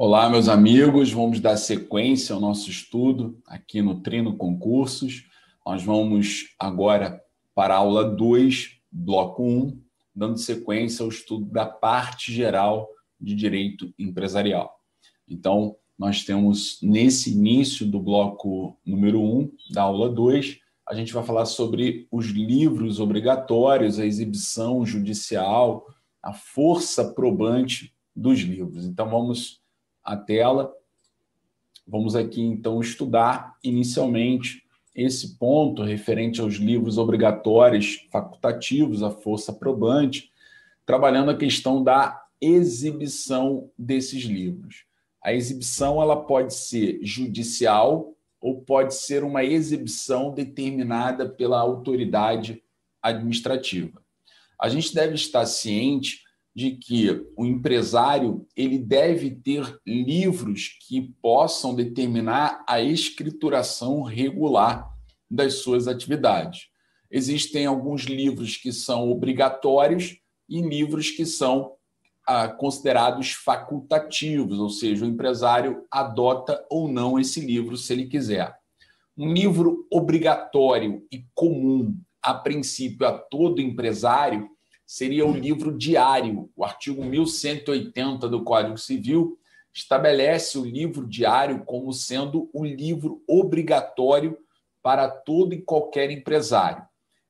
Olá, meus amigos, vamos dar sequência ao nosso estudo aqui no Trino Concursos. Nós vamos agora para a aula 2, bloco 1, dando sequência ao estudo da parte geral de direito empresarial. Então, nós temos nesse início do bloco número 1 da aula 2, a gente vai falar sobre os livros obrigatórios, a exibição judicial, a força probante dos livros. Então, vamos à tela. Vamos aqui, então, estudar inicialmente esse ponto referente aos livros obrigatórios facultativos, a força probante, trabalhando a questão da exibição desses livros. A exibição ela pode ser judicial ou pode ser uma exibição determinada pela autoridade administrativa. A gente deve estar ciente de que o empresário ele deve ter livros que possam determinar a escrituração regular das suas atividades. Existem alguns livros que são obrigatórios e livros que são considerados facultativos, ou seja, o empresário adota ou não esse livro se ele quiser. Um livro obrigatório e comum, a princípio, a todo empresário, seria o livro diário. O artigo 1180 do Código Civil estabelece o livro diário como sendo o livro obrigatório para todo e qualquer empresário.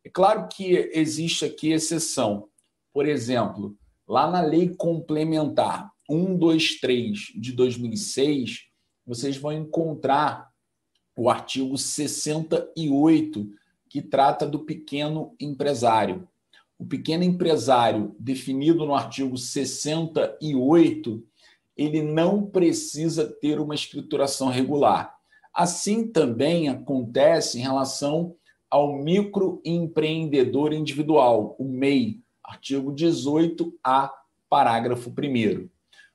É claro que existe aqui exceção. Por exemplo, lá na Lei Complementar 123 de 2006, vocês vão encontrar o artigo 68, que trata do pequeno empresário. O pequeno empresário, definido no artigo 68, ele não precisa ter uma escrituração regular. Assim também acontece em relação ao microempreendedor individual, o MEI, artigo 18A, parágrafo 1º.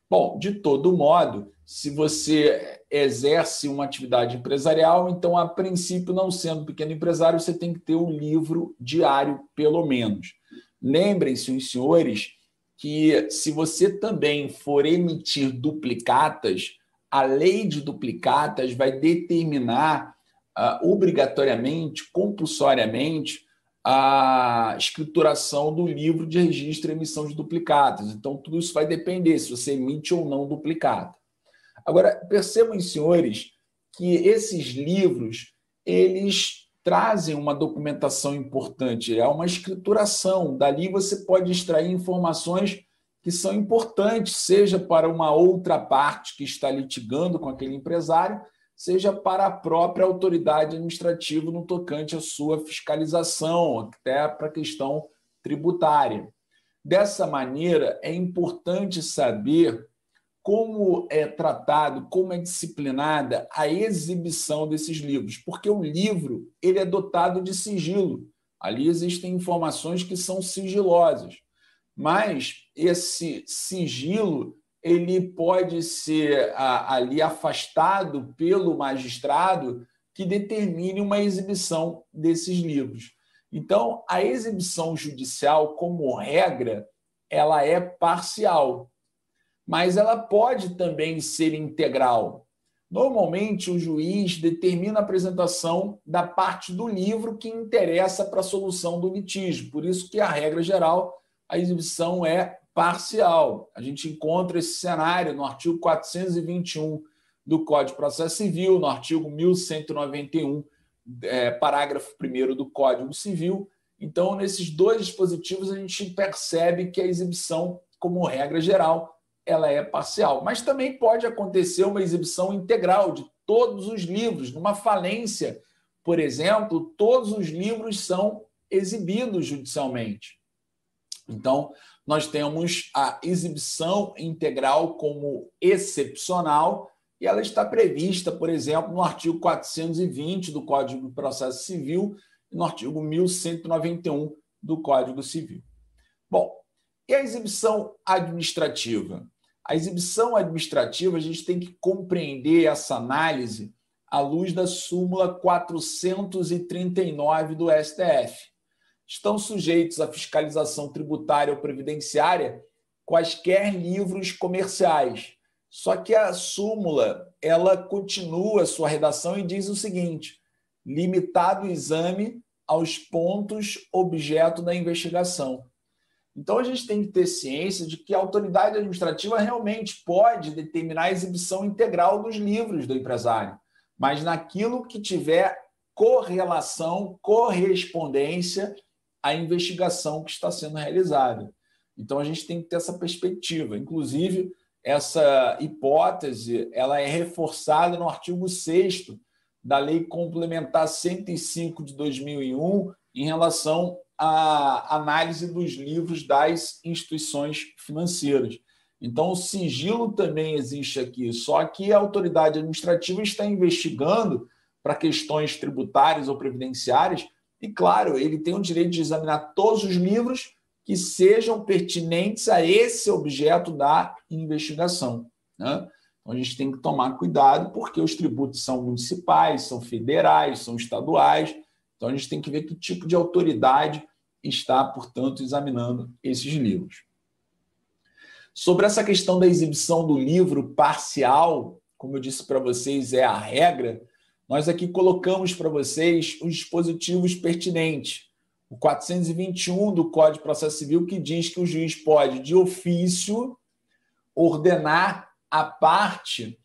Bom, de todo modo, se você exerce uma atividade empresarial, então, a princípio, não sendo pequeno empresário, você tem que ter um livro diário, pelo menos. Lembrem-se, os senhores, que se você também for emitir duplicatas, a lei de duplicatas vai determinar obrigatoriamente, compulsoriamente, a escrituração do livro de registro e emissão de duplicatas. Então, tudo isso vai depender se você emite ou não duplicata. Agora, percebam, senhores, que esses livros, eles trazem uma documentação importante, é uma escrituração. Dali você pode extrair informações que são importantes, seja para uma outra parte que está litigando com aquele empresário, seja para a própria autoridade administrativa no tocante à sua fiscalização, até para a questão tributária. Dessa maneira, é importante saber como é tratado, como é disciplinada a exibição desses livros, porque o livro ele é dotado de sigilo. Ali existem informações que são sigilosas, mas esse sigilo ele pode ser ali afastado pelo magistrado que determine uma exibição desses livros. Então, a exibição judicial, como regra, ela é parcial, mas ela pode também ser integral. Normalmente, o juiz determina a apresentação da parte do livro que interessa para a solução do litígio. Por isso que, a regra geral, a exibição é parcial. A gente encontra esse cenário no artigo 421 do Código de Processo Civil, no artigo 1191, parágrafo 1º do Código Civil. Então, nesses dois dispositivos, a gente percebe que a exibição, como regra geral, ela é parcial. Mas também pode acontecer uma exibição integral de todos os livros. Numa falência, por exemplo, todos os livros são exibidos judicialmente. Então, nós temos a exibição integral como excepcional e ela está prevista, por exemplo, no artigo 420 do Código de Processo Civil e no artigo 1191 do Código Civil. Bom, e a exibição administrativa? A exibição administrativa, a gente tem que compreender essa análise à luz da súmula 439 do STF. Estão sujeitos à fiscalização tributária ou previdenciária quaisquer livros comerciais, Só que a súmula, ela continua a sua redação e diz o seguinte: limitado o exame aos pontos objeto da investigação. Então, a gente tem que ter ciência de que a autoridade administrativa realmente pode determinar a exibição integral dos livros do empresário, mas naquilo que tiver correlação, correspondência à investigação que está sendo realizada. Então, a gente tem que ter essa perspectiva. Inclusive, essa hipótese ela é reforçada no artigo 6º da Lei Complementar 105 de 2001 em relação à análise dos livros das instituições financeiras. Então, o sigilo também existe aqui, só que a autoridade administrativa está investigando para questões tributárias ou previdenciárias e, claro, ele tem o direito de examinar todos os livros que sejam pertinentes a esse objeto da investigação, né? Então, a gente tem que tomar cuidado, porque os tributos são municipais, são federais, são estaduais. Então, a gente tem que ver que tipo de autoridade está, portanto, examinando esses livros. Sobre essa questão da exibição do livro parcial, como eu disse para vocês, é a regra, nós aqui colocamos para vocês os dispositivos pertinentes. O 421 do Código de Processo Civil, que diz que o juiz pode, de ofício, ordenar à parte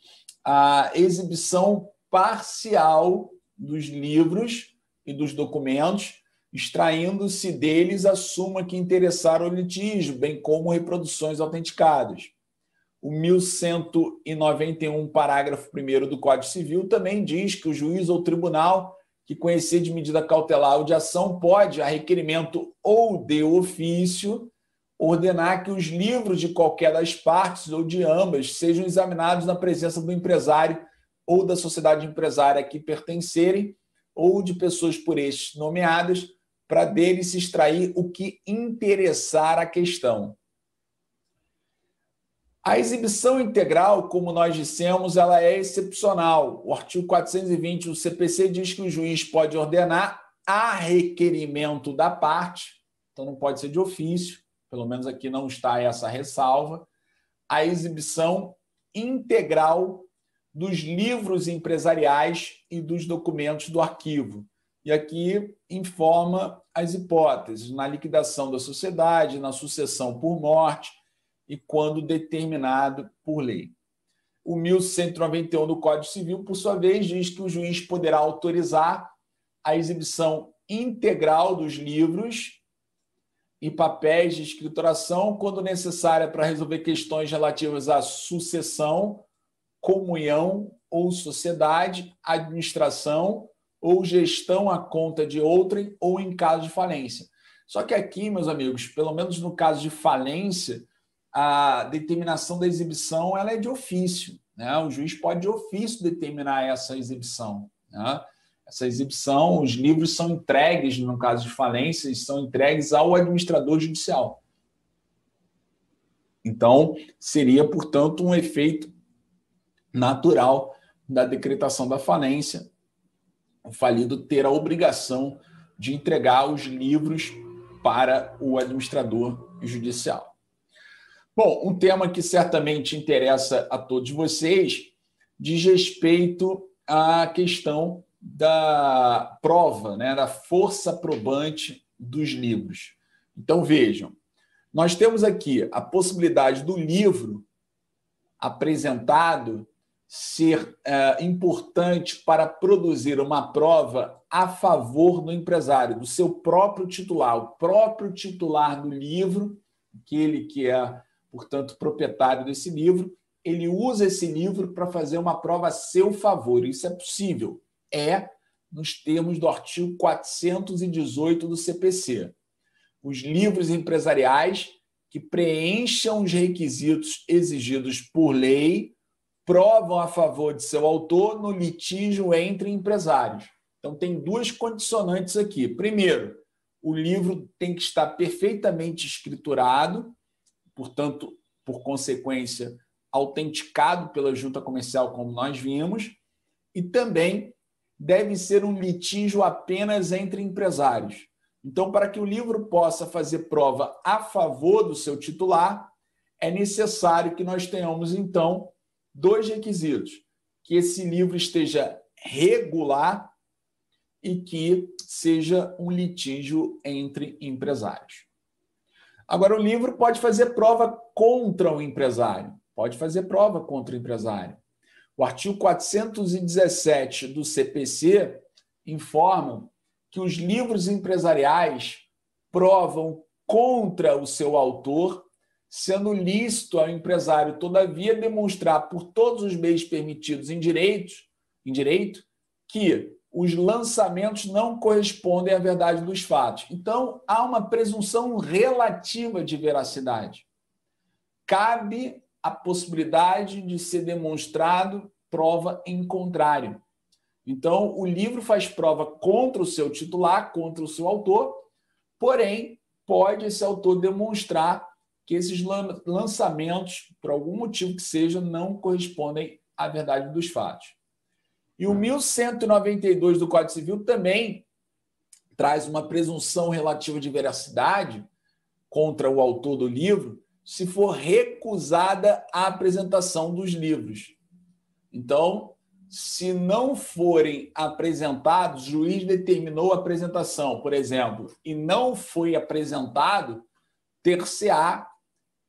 a exibição parcial dos livros e dos documentos, extraindo-se deles a suma que interessar ao litígio, bem como reproduções autenticadas. O 1191, parágrafo 1º do Código Civil, também diz que o juiz ou tribunal que conhecer de medida cautelar ou de ação pode, a requerimento ou de ofício, ordenar que os livros de qualquer das partes ou de ambas sejam examinados na presença do empresário ou da sociedade empresária a que pertencerem ou de pessoas por estes nomeadas, para dele se extrair o que interessar à questão. A exibição integral, como nós dissemos, ela é excepcional. O artigo 420 do CPC diz que o juiz pode ordenar a requerimento da parte, então não pode ser de ofício, pelo menos aqui não está essa ressalva, a exibição integral dos livros empresariais e dos documentos do arquivo. E aqui informa as hipóteses na liquidação da sociedade, na sucessão por morte e quando determinado por lei. O 1191 do Código Civil, por sua vez, diz que o juiz poderá autorizar a exibição integral dos livros e papéis de escrituração quando necessária para resolver questões relativas à sucessão, comunhão ou sociedade, administração ou gestão à conta de outrem ou em caso de falência. Só que aqui, meus amigos, pelo menos no caso de falência, a determinação da exibição ela é de ofício, né? O juiz pode de ofício determinar essa exibição, né? Essa exibição, os livros são entregues, no caso de falência, são entregues ao administrador judicial. Então, seria, portanto, um efeito natural da decretação da falência, o falido ter a obrigação de entregar os livros para o administrador judicial. Bom, um tema que certamente interessa a todos vocês diz respeito à questão da prova, né, da força probante dos livros. Então, vejam, nós temos aqui a possibilidade do livro apresentado ser importante para produzir uma prova a favor do empresário, do seu próprio titular, o próprio titular do livro, aquele que é, portanto, proprietário desse livro, ele usa esse livro para fazer uma prova a seu favor. Isso é possível. É nos termos do artigo 418 do CPC. Os livros empresariais que preencham os requisitos exigidos por lei provam a favor de seu autor no litígio entre empresários. Então, tem duas condicionantes aqui. Primeiro, o livro tem que estar perfeitamente escriturado, portanto, por consequência, autenticado pela junta comercial, como nós vimos, e também deve ser um litígio apenas entre empresários. Então, para que o livro possa fazer prova a favor do seu titular, é necessário que nós tenhamos, então, dois requisitos: que esse livro esteja regular e que seja um litígio entre empresários. Agora, o livro pode fazer prova contra o empresário. Pode fazer prova contra o empresário. O artigo 417 do CPC informa que os livros empresariais provam contra o seu autor, sendo lícito ao empresário, todavia, demonstrar por todos os meios permitidos em direito que os lançamentos não correspondem à verdade dos fatos. Então, há uma presunção relativa de veracidade. Cabe a possibilidade de ser demonstrado prova em contrário. Então, o livro faz prova contra o seu titular, contra o seu autor, porém, pode esse autor demonstrar que esses lançamentos, por algum motivo que seja, não correspondem à verdade dos fatos. E o 1192 do Código Civil também traz uma presunção relativa de veracidade contra o autor do livro se for recusada a apresentação dos livros. Então, se não forem apresentados, o juiz determinou a apresentação, por exemplo, e não foi apresentado, ter-se-á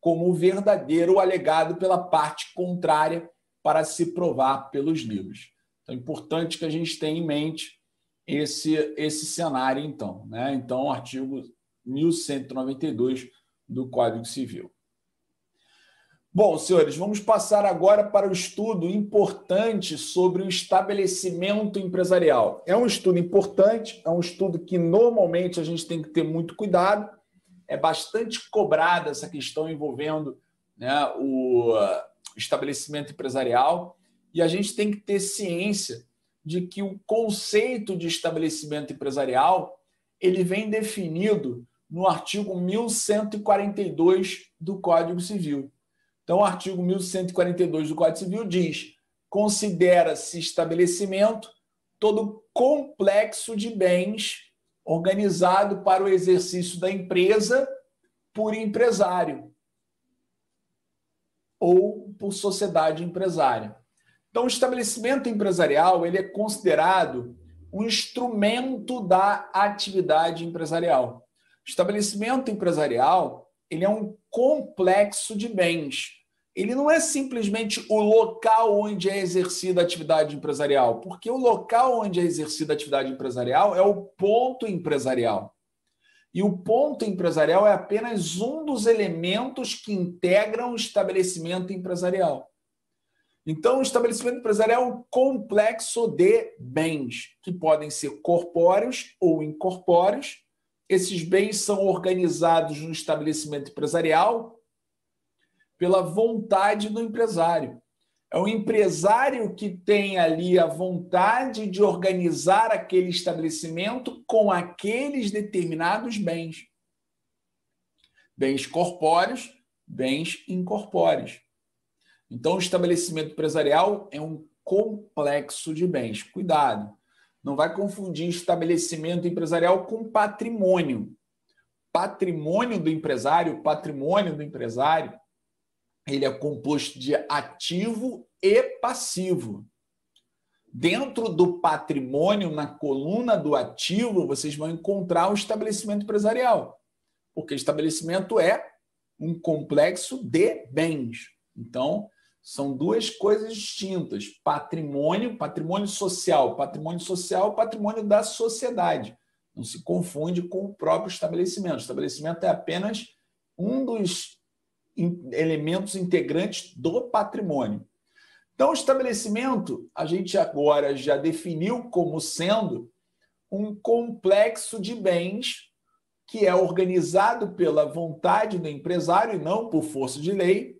como verdadeiro alegado pela parte contrária para se provar pelos livros. Então, é importante que a gente tenha em mente esse cenário, então, né? Então, artigo 1192 do Código Civil. Bom, senhores, vamos passar agora para o estudo importante sobre o estabelecimento empresarial. É um estudo importante, é um estudo que normalmente a gente tem que ter muito cuidado. É bastante cobrada essa questão envolvendo, né, o estabelecimento empresarial, e a gente tem que ter ciência de que o conceito de estabelecimento empresarial ele vem definido no artigo 1142 do Código Civil. Então, o artigo 1142 do Código Civil diz: considera-se estabelecimento todo complexo de bens organizado para o exercício da empresa por empresário ou por sociedade empresária. Então, o estabelecimento empresarial ele é considerado um instrumento da atividade empresarial. O estabelecimento empresarial ele é um complexo de bens. Ele não é simplesmente o local onde é exercida a atividade empresarial, porque o local onde é exercida a atividade empresarial é o ponto empresarial. E o ponto empresarial é apenas um dos elementos que integram o estabelecimento empresarial. Então, o estabelecimento empresarial é um complexo de bens, que podem ser corpóreos ou incorpóreos. Esses bens são organizados no estabelecimento empresarial pela vontade do empresário. É o empresário que tem ali a vontade de organizar aquele estabelecimento com aqueles determinados bens. Bens corpóreos, bens incorpóreos. Então, o estabelecimento empresarial é um complexo de bens. Cuidado, não vai confundir estabelecimento empresarial com patrimônio. Patrimônio do empresário, ele é composto de ativo e passivo. Dentro do patrimônio, na coluna do ativo, vocês vão encontrar o estabelecimento empresarial, porque estabelecimento é um complexo de bens. Então, são duas coisas distintas. Patrimônio social, patrimônio da sociedade. Não se confunde com o próprio estabelecimento. O estabelecimento é apenas um dos elementos integrantes do patrimônio. Então, o estabelecimento, a gente agora já definiu como sendo um complexo de bens que é organizado pela vontade do empresário e não por força de lei,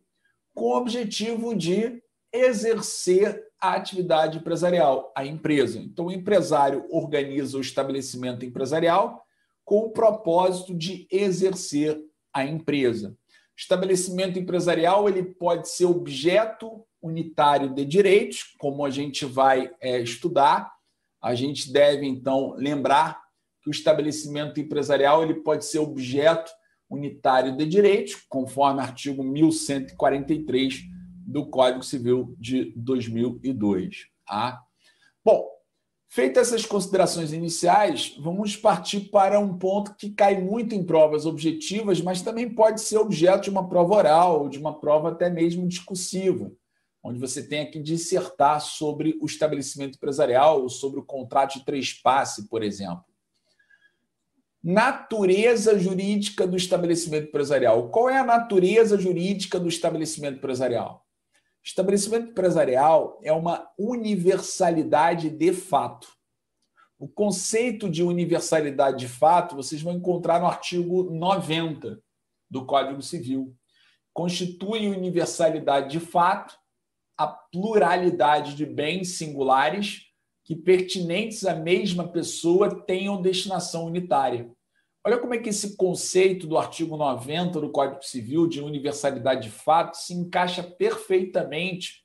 com o objetivo de exercer a atividade empresarial, a empresa. Então, o empresário organiza o estabelecimento empresarial com o propósito de exercer a empresa. Estabelecimento empresarial ele pode ser objeto unitário de direitos, como a gente vai estudar. A gente deve, então, lembrar que o estabelecimento empresarial ele pode ser objeto unitário de direitos, conforme artigo 1143 do Código Civil de 2002. Tá? Bom, feitas essas considerações iniciais, vamos partir para um ponto que cai muito em provas objetivas, mas também pode ser objeto de uma prova oral, ou de uma prova até mesmo discursiva, onde você tenha que dissertar sobre o estabelecimento empresarial ou sobre o contrato de trespasse, por exemplo. Natureza jurídica do estabelecimento empresarial. Qual é a natureza jurídica do estabelecimento empresarial? Estabelecimento empresarial é uma universalidade de fato. O conceito de universalidade de fato vocês vão encontrar no artigo 90 do Código Civil. Constitui universalidade de fato a pluralidade de bens singulares que, pertinentes à mesma pessoa, tenham destinação unitária. Olha como é que esse conceito do artigo 90 do Código Civil de universalidade de fato se encaixa perfeitamente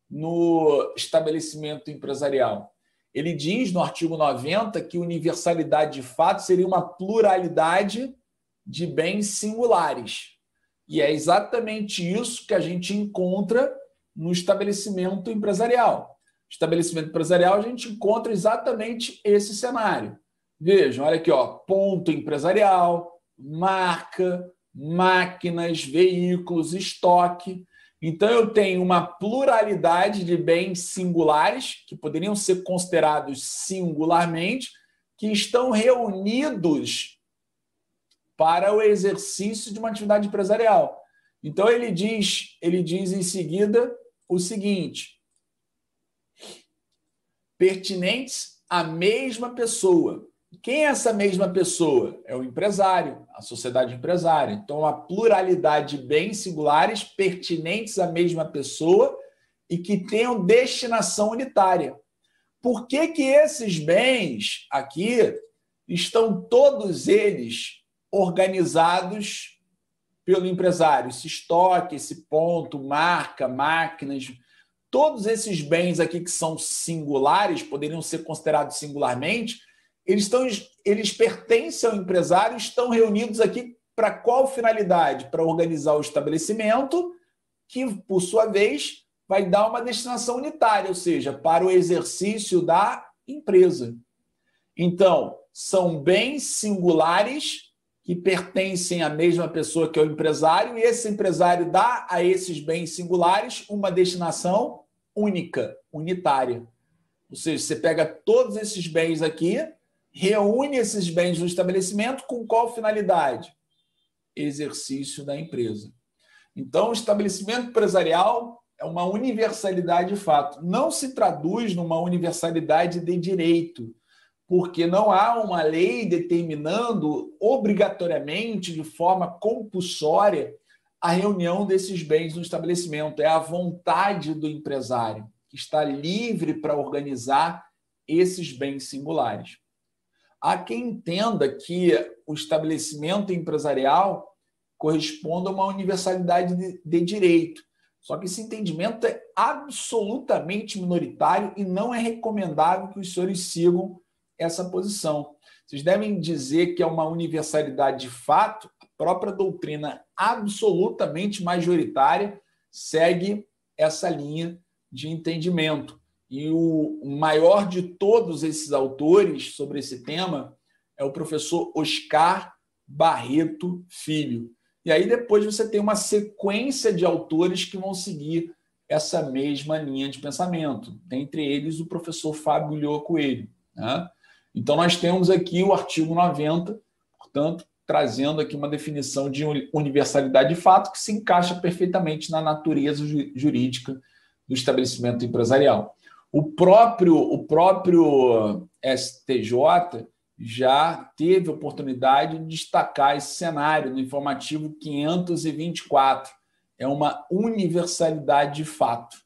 no estabelecimento empresarial. Ele diz no artigo 90 que universalidade de fato seria uma pluralidade de bens singulares. E é exatamente isso que a gente encontra no estabelecimento empresarial. No estabelecimento empresarial, a gente encontra exatamente esse cenário. Vejam, olha aqui, ó, ponto empresarial, marca, máquinas, veículos, estoque. Então, eu tenho uma pluralidade de bens singulares, que poderiam ser considerados singularmente, que estão reunidos para o exercício de uma atividade empresarial. Então, ele diz em seguida o seguinte: pertinentes à mesma pessoa. Quem é essa mesma pessoa? É o empresário, a sociedade empresária. Então, a pluralidade de bens singulares pertinentes à mesma pessoa e que tenham destinação unitária. Por que que esses bens aqui estão todos eles organizados pelo empresário? Esse estoque, esse ponto, marca, máquinas, todos esses bens aqui que são singulares, poderiam ser considerados singularmente, eles pertencem ao empresário, estão reunidos aqui para qual finalidade? Para organizar o estabelecimento, que, por sua vez, vai dar uma destinação unitária, ou seja, para o exercício da empresa. Então, são bens singulares que pertencem à mesma pessoa que é o empresário, e esse empresário dá a esses bens singulares uma destinação única, unitária. Ou seja, você pega todos esses bens aqui, reúne esses bens no estabelecimento com qual finalidade? Exercício da empresa. Então, o estabelecimento empresarial é uma universalidade de fato. Não se traduz numa universalidade de direito, porque não há uma lei determinando obrigatoriamente, de forma compulsória, a reunião desses bens no estabelecimento. É a vontade do empresário, que está livre para organizar esses bens singulares. Há quem entenda que o estabelecimento empresarial corresponde a uma universalidade de direito. Só que esse entendimento é absolutamente minoritário e não é recomendável que os senhores sigam essa posição. Vocês devem dizer que é uma universalidade de fato. A própria doutrina absolutamente majoritária segue essa linha de entendimento. E o maior de todos esses autores sobre esse tema é o professor Oscar Barreto Filho. E aí depois você tem uma sequência de autores que vão seguir essa mesma linha de pensamento. Dentre eles, o professor Fábio Lhó Coelho, né? Então, nós temos aqui o artigo 90, portanto, trazendo aqui uma definição de universalidade de fato que se encaixa perfeitamente na natureza jurídica do estabelecimento empresarial. O próprio STJ já teve oportunidade de destacar esse cenário no informativo 524. É uma universalidade de fato,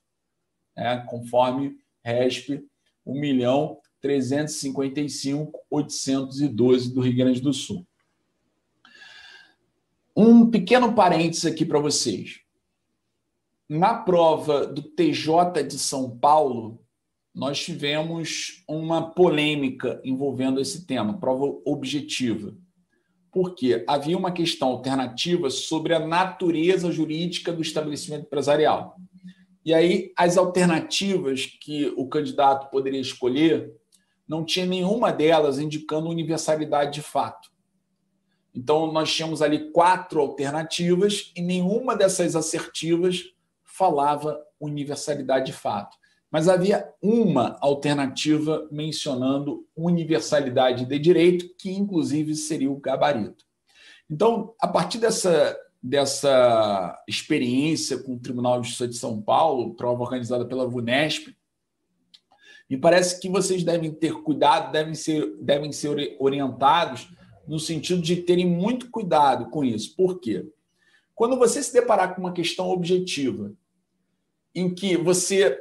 né? Conforme RESP 1.355.812 do Rio Grande do Sul. Um pequeno parênteses aqui para vocês. Na prova do TJ de São Paulo, nós tivemos uma polêmica envolvendo esse tema, prova objetiva. Porque havia uma questão alternativa sobre a natureza jurídica do estabelecimento empresarial. E aí, as alternativas que o candidato poderia escolher, não tinha nenhuma delas indicando universalidade de fato. Então, nós tínhamos ali 4 alternativas e nenhuma dessas assertivas falava universalidade de fato. Mas havia uma alternativa mencionando universalidade de direito, que inclusive seria o gabarito. Então, a partir dessa experiência com o Tribunal de Justiça de São Paulo, prova organizada pela VUNESP, me parece que vocês devem ter cuidado, devem ser orientados no sentido de terem muito cuidado com isso. Por quê? Quando você se deparar com uma questão objetiva, em que você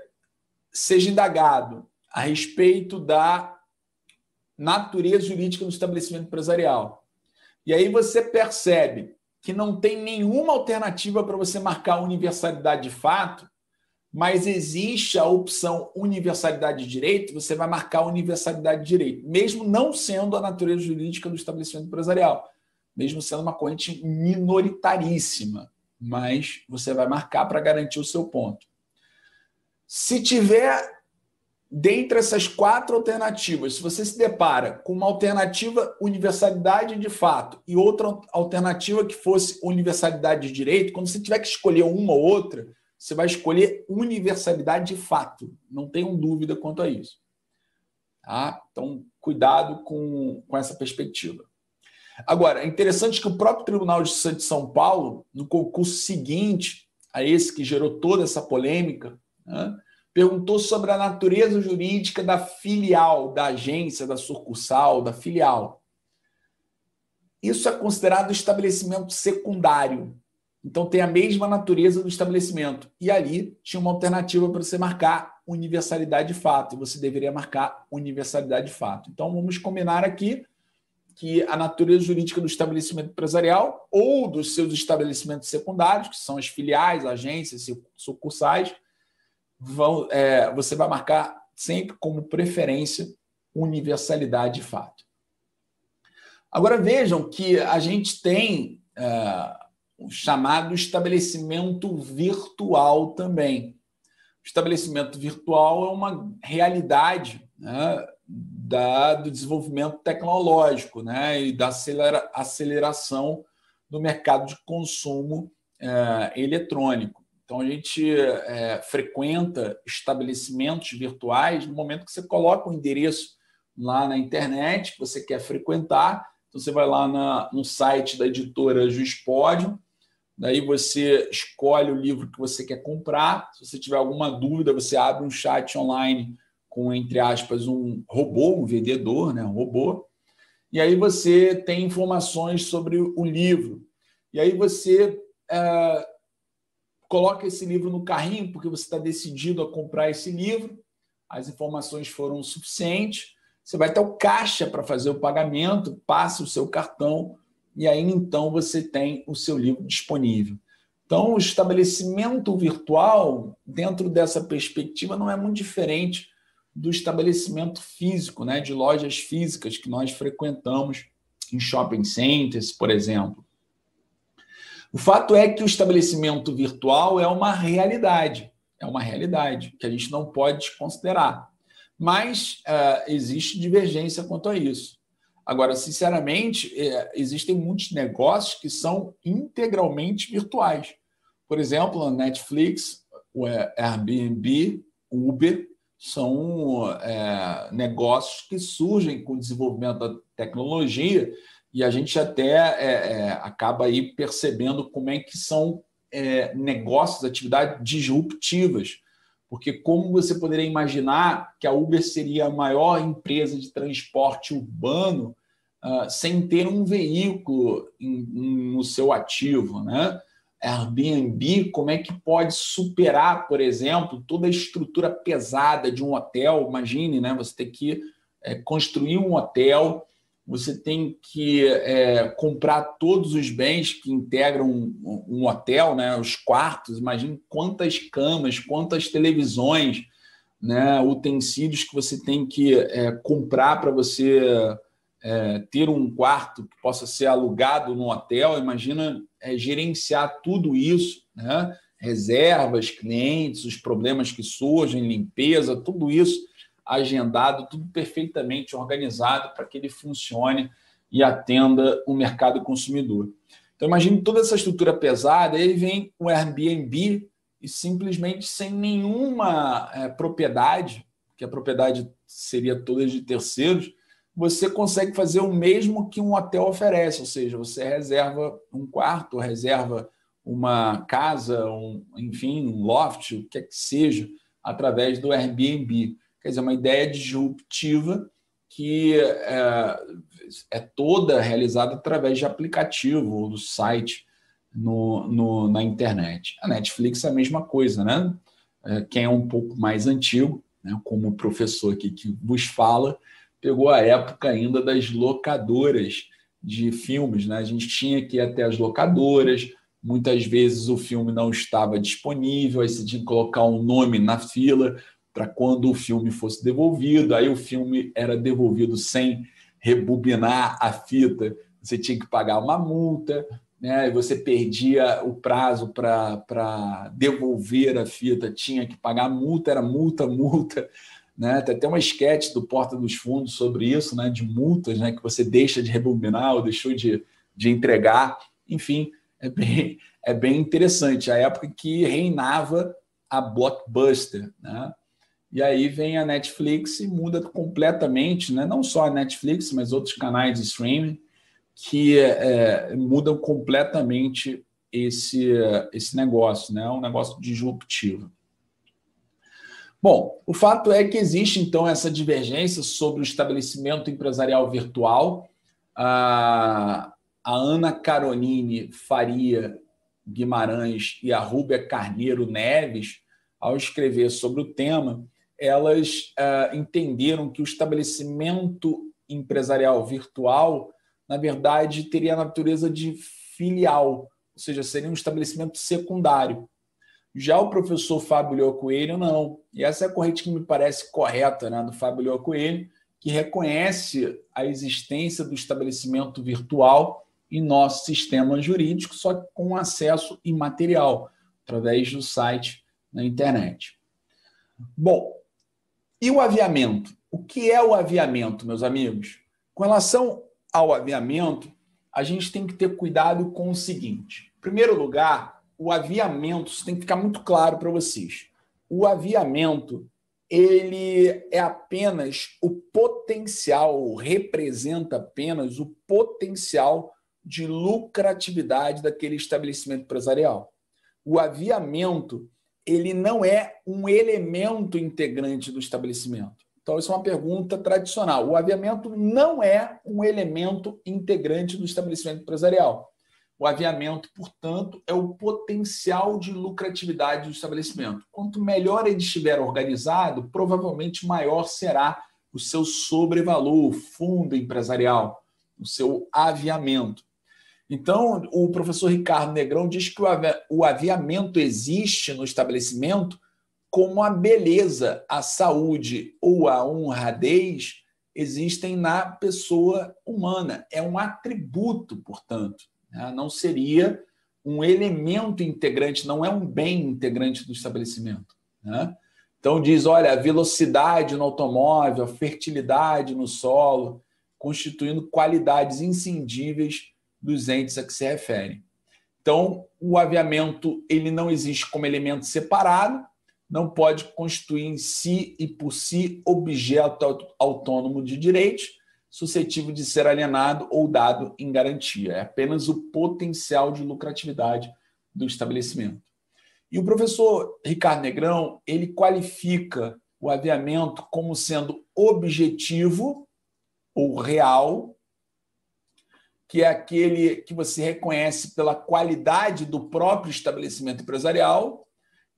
seja indagado a respeito da natureza jurídica do estabelecimento empresarial, e aí você percebe que não tem nenhuma alternativa para você marcar a universalidade de fato, mas existe a opção universalidade de direito, você vai marcar a universalidade de direito, mesmo não sendo a natureza jurídica do estabelecimento empresarial, mesmo sendo uma corrente minoritaríssima, mas você vai marcar para garantir o seu ponto. Se tiver, dentre essas 4 alternativas, se você se depara com uma alternativa universalidade de fato e outra alternativa que fosse universalidade de direito, quando você tiver que escolher uma ou outra, você vai escolher universalidade de fato. Não tenham dúvida quanto a isso. Tá? Então, cuidado com essa perspectiva. Agora, é interessante que o próprio Tribunal de Justiça de São Paulo, no concurso seguinte a esse que gerou toda essa polêmica, né, perguntou sobre a natureza jurídica da filial, da agência, da sucursal, da filial. Isso é considerado estabelecimento secundário. Então, tem a mesma natureza do estabelecimento. E ali tinha uma alternativa para você marcar universalidade de fato. E você deveria marcar universalidade de fato. Então, vamos combinar aqui que a natureza jurídica do estabelecimento empresarial ou dos seus estabelecimentos secundários, que são as filiais, agências, sucursais, você vai marcar sempre como preferência universalidade de fato. Agora, vejam que a gente tem o chamado estabelecimento virtual também. O estabelecimento virtual é uma realidade, né, do desenvolvimento tecnológico, né, e da aceleração do mercado de consumo eletrônico. Então, a gente frequenta estabelecimentos virtuais no momento que você coloca o endereço lá na internet que você quer frequentar. Então, você vai lá no site da editora Juspódio, daí você escolhe o livro que você quer comprar. Se você tiver alguma dúvida, você abre um chat online com, entre aspas, um robô, um vendedor, né, um robô, e aí você tem informações sobre o livro. E aí você coloca esse livro no carrinho, porque você está decidido a comprar esse livro, as informações foram suficientes, você vai ter o caixa para fazer o pagamento, passa o seu cartão, e aí então você tem o seu livro disponível. Então, o estabelecimento virtual, dentro dessa perspectiva, não é muito diferente do estabelecimento físico, né, de lojas físicas que nós frequentamos em shopping centers, por exemplo. O fato é que o estabelecimento virtual é uma realidade que a gente não pode desconsiderar. Mas existe divergência quanto a isso. Agora, sinceramente, existem muitos negócios que são integralmente virtuais. Por exemplo, a Netflix, o Airbnb, o Uber, são negócios que surgem com o desenvolvimento da tecnologia e a gente até acaba aí percebendo como é que são negócios, atividades disruptivas. Porque como você poderia imaginar que a Uber seria a maior empresa de transporte urbano sem ter um veículo no seu ativo, né? Airbnb, como é que pode superar, por exemplo, toda a estrutura pesada de um hotel? Imagine, né? Você tem que construir um hotel, você tem que comprar todos os bens que integram um hotel, né? Os quartos, imagine quantas camas, quantas televisões, né? Utensílios que você tem que comprar para você ter um quarto que possa ser alugado no hotel. Imagina gerenciar tudo isso, né? reservas, clientes, os problemas que surgem, limpeza, tudo isso agendado, tudo perfeitamente organizado para que ele funcione e atenda o mercado consumidor. Então, imagine toda essa estrutura pesada, aí vem o Airbnb e simplesmente sem nenhuma propriedade, que a propriedade seria toda de terceiros, você consegue fazer o mesmo que um hotel oferece, ou seja, você reserva um quarto, reserva uma casa, enfim, um loft, o que é que seja, através do Airbnb. Quer dizer, uma ideia disruptiva que é toda realizada através de aplicativo ou do site na internet. A Netflix é a mesma coisa, né? Quem é um pouco mais antigo, né, como o professor aqui que vos fala, pegou a época ainda das locadoras de filmes, né? A gente tinha que ir até as locadoras, muitas vezes o filme não estava disponível, aí você tinha que colocar um nome na fila para quando o filme fosse devolvido, aí o filme era devolvido sem rebobinar a fita, você tinha que pagar uma multa, né? E você perdia o prazo para devolver a fita, tinha que pagar multa, era multa, né? Tem até uma esquete do Porta dos Fundos sobre isso, né? De multas, né? Que você deixa de rebobinar ou deixou de entregar, enfim, é bem interessante, a época que reinava a Blockbuster, né? E aí vem a Netflix e muda completamente, né? Não só a Netflix, mas outros canais de streaming que mudam completamente esse negócio, né? Um negócio disruptivo. Bom, o fato é que existe, então, essa divergência sobre o estabelecimento empresarial virtual. A Ana Caronine Faria Guimarães e a Rúbia Carneiro Neves, ao escrever sobre o tema, elas entenderam que o estabelecimento empresarial virtual, na verdade, teria a natureza de filial, ou seja, seria um estabelecimento secundário. Já o professor Fábio Leo Coelho, não. E essa é a corrente que me parece correta, né, do Fábio Leo Coelho, que reconhece a existência do estabelecimento virtual em nosso sistema jurídico, só que com acesso imaterial, através do site na internet. Bom, e o aviamento? O que é o aviamento, meus amigos? Com relação ao aviamento, a gente tem que ter cuidado com o seguinte. Em primeiro lugar, o aviamento, isso tem que ficar muito claro para vocês. O aviamento, ele é apenas o potencial, representa apenas o potencial de lucratividade daquele estabelecimento empresarial. O aviamento, ele não é um elemento integrante do estabelecimento. Então, isso é uma pergunta tradicional. O aviamento não é um elemento integrante do estabelecimento empresarial. O aviamento, portanto, é o potencial de lucratividade do estabelecimento. Quanto melhor ele estiver organizado, provavelmente maior será o seu sobrevalor, o fundo empresarial, o seu aviamento. Então, o professor Ricardo Negrão diz que o aviamento existe no estabelecimento como a beleza, a saúde ou a honradez existem na pessoa humana. É um atributo, portanto. Não seria um elemento integrante, não é um bem integrante do estabelecimento. Então, diz, olha, a velocidade no automóvel, a fertilidade no solo, constituindo qualidades inscindíveis dos entes a que se referem. Então, o aviamento ele não existe como elemento separado, não pode constituir em si e por si objeto autônomo de direitos, suscetível de ser alienado ou dado em garantia. É apenas o potencial de lucratividade do estabelecimento. E o professor Ricardo Negrão, ele qualifica o aviamento como sendo objetivo ou real, que é aquele que você reconhece pela qualidade do próprio estabelecimento empresarial,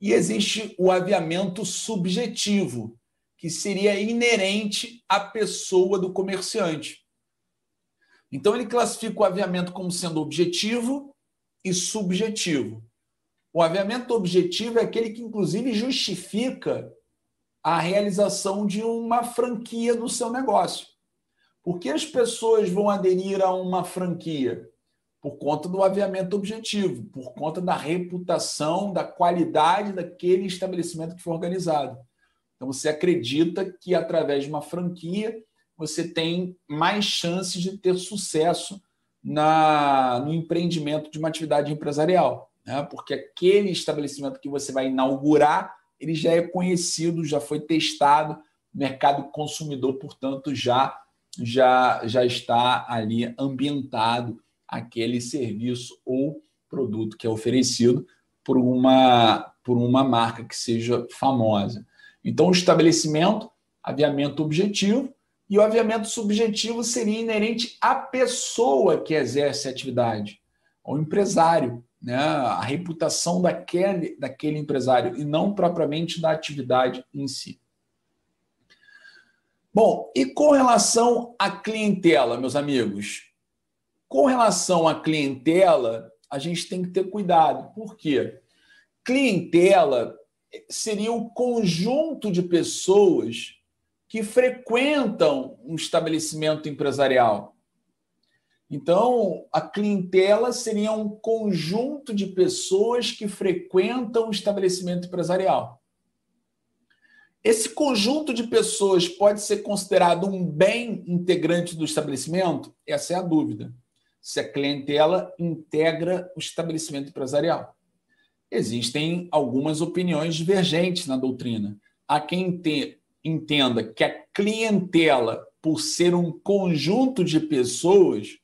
e existe o aviamento subjetivo, que seria inerente à pessoa do comerciante. Então, ele classifica o aviamento como sendo objetivo e subjetivo. O aviamento objetivo é aquele que, inclusive, justifica a realização de uma franquia no seu negócio. Por que as pessoas vão aderir a uma franquia? por conta do aviamento objetivo, por conta da reputação, da qualidade daquele estabelecimento que foi organizado. Então, você acredita que, através de uma franquia, você tem mais chances de ter sucesso no empreendimento de uma atividade empresarial, né? Porque aquele estabelecimento que você vai inaugurar, ele já é conhecido, já foi testado, o mercado consumidor, portanto, já está ali ambientado aquele serviço ou produto que é oferecido por uma marca que seja famosa. Então, o estabelecimento, aviamento objetivo, e o aviamento subjetivo seria inerente à pessoa que exerce a atividade, ao empresário, né? A reputação daquele empresário, e não propriamente da atividade em si. Bom, e com relação à clientela, meus amigos? Com relação à clientela, a gente tem que ter cuidado. Por quê? Clientela seria o conjunto de pessoas que frequentam um estabelecimento empresarial. Então, a clientela seria um conjunto de pessoas que frequentam um estabelecimento empresarial. Esse conjunto de pessoas pode ser considerado um bem integrante do estabelecimento? Essa é a dúvida. Se a clientela integra o estabelecimento empresarial. Existem algumas opiniões divergentes na doutrina. Há quem entenda que a clientela, por ser um conjunto de pessoas,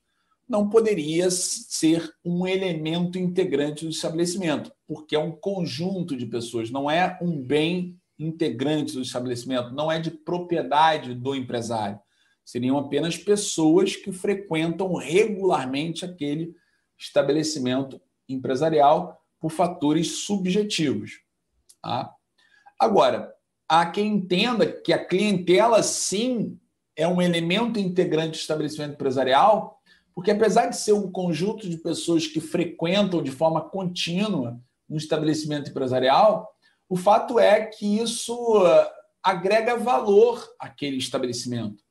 não poderia ser um elemento integrante do estabelecimento, porque é um conjunto de pessoas, não é um bem integrante do estabelecimento, não é de propriedade do empresário. Seriam apenas pessoas que frequentam regularmente aquele estabelecimento empresarial por fatores subjetivos. Tá? Agora, há quem entenda que a clientela, sim, é um elemento integrante do estabelecimento empresarial, porque apesar de ser um conjunto de pessoas que frequentam de forma contínua um estabelecimento empresarial, o fato é que isso agrega valor àquele estabelecimento.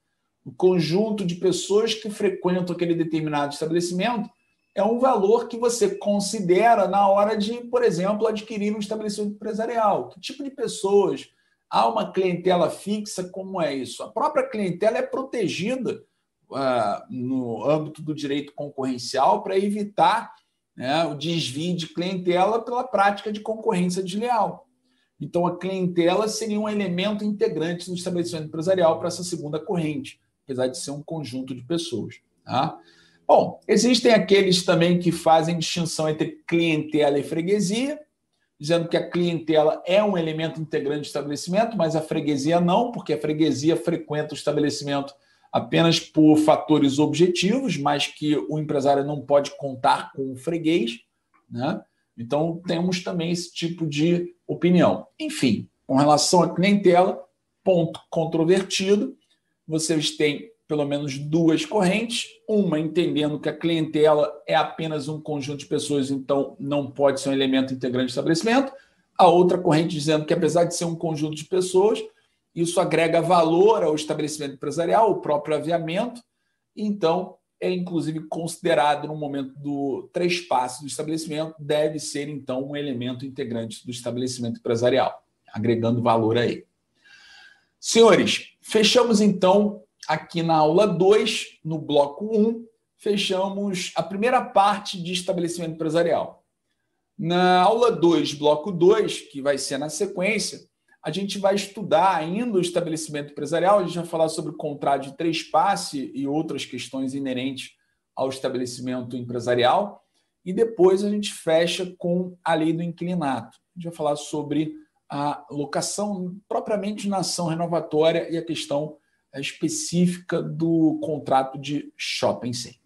O conjunto de pessoas que frequentam aquele determinado estabelecimento é um valor que você considera na hora de, por exemplo, adquirir um estabelecimento empresarial. Que tipo de pessoas? Há uma clientela fixa? Como é isso? A própria clientela é protegida no âmbito do direito concorrencial para evitar, né, o desvio de clientela pela prática de concorrência desleal. Então, a clientela seria um elemento integrante do estabelecimento empresarial para essa segunda corrente, apesar de ser um conjunto de pessoas. Tá? Bom, existem aqueles também que fazem distinção entre clientela e freguesia, dizendo que a clientela é um elemento integrante do estabelecimento, mas a freguesia não, porque a freguesia frequenta o estabelecimento apenas por fatores objetivos, mas que o empresário não pode contar com o freguês, né? Então, temos também esse tipo de opinião. Enfim, com relação à clientela, ponto controvertido, vocês têm pelo menos duas correntes, uma entendendo que a clientela é apenas um conjunto de pessoas, então não pode ser um elemento integrante do estabelecimento, a outra corrente dizendo que, apesar de ser um conjunto de pessoas, isso agrega valor ao estabelecimento empresarial, o próprio aviamento, então é inclusive considerado no momento do trespasse do estabelecimento, deve ser então um elemento integrante do estabelecimento empresarial, agregando valor a ele. Senhores, fechamos então aqui na aula 2, no bloco 1, fechamos a primeira parte de estabelecimento empresarial. Na aula 2, bloco 2, que vai ser na sequência, a gente vai estudar ainda o estabelecimento empresarial, a gente vai falar sobre o contrato de trespasse e outras questões inerentes ao estabelecimento empresarial, e depois a gente fecha com a lei do inquilinato. A gente vai falar sobre a locação propriamente na ação renovatória e a questão específica do contrato de shopping center.